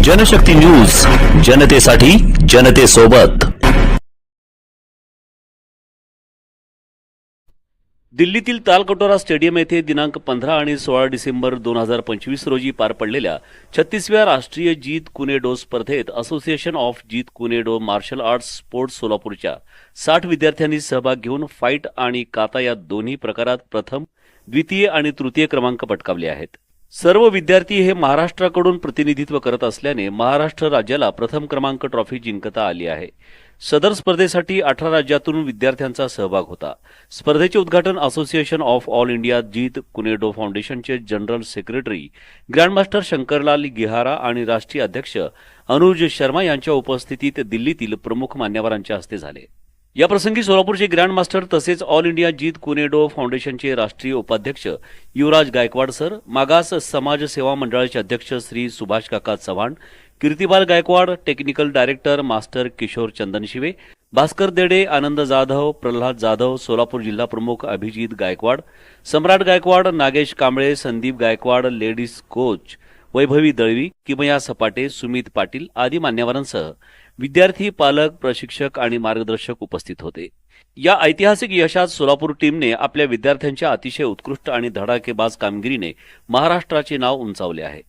Janshakti news, जनतेसाठी जनतेसोबत. दिल्लीतील तालकटोरा स्टेडियम येथे दिनांक 15 आणि 16 डिसेंबर 2025 रोजी पार पडलेल्या 36व्या राष्ट्रीय जीत कुनेडो स्पर्धेत association of Jeet Kune Do martial arts sports सोलापूरच्या 60 विद्यार्थ्यांनी सहभाग घेऊन फाईट आणि काता या दोन्ही प्रकारात प्रथम, द्वितीय आणि तृतीय क्रमांक पटकावले आहेत. सर्व विद्यार्थी हे महाराष्ट्राकडून प्रतिनिधित्व करत असल्याने महाराष्ट्र राज्याला प्रथम क्रमांक ट्रॉफी जिंकता आली आहे. सदर स्पर्धेसाठी 18 राज्यातून विद्यार्थ्यांचा सहभाग होता. स्पर्धेचे उद्घाटन असोसिएशन ऑफ ऑल इंडिया जीत कुनेडो फाउंडेशनचे जनरल सेक्रेटरी ग्रँडमास्टर शंकरलाल गिहारा आणि राष्ट्रीय अध्यक्ष अनुज शर्मा यांच्या उपस्थितीत दिल्लीतील प्रमुख मान्यवरांच्या हस्ते झाले. याप्रसंगी सोलापूरचे ग्रँडमास्टर तसेच ऑल इंडिया जीत कुनेडो फाउंडेशनचे राष्ट्रीय उपाध्यक्ष युवराज गायकवाड सर, मागास समाज सेवा मंडळाचे अध्यक्ष Shri Subhash Kaka Chavan, Kirtibal Gaikwad, technical director master Kishor Chandanshive, Bhaskar Dede, Anand Jadhav, Pralhad Jadhav, Solapur जिल्हा प्रमुख अभिजित गायकवाड, सम्राट गायकवाड, नागेश कांबळे, संदीप गायकवाड, लेडीज कोच वैभवी दळवी, किमया सपाटे, सुमित पाटील आदी मान्यवरांसह विद्यार्थी, पालक, प्रशिक्षक आणि मार्गदर्शक उपस्थित होते. या ऐतिहासिक यशात सोलापूर टीमने आपल्या विद्यार्थ्यांच्या अतिशय उत्कृष्ट आणि धडाकेबाज कामगिरीने महाराष्ट्राचे नाव उंचावले आहे.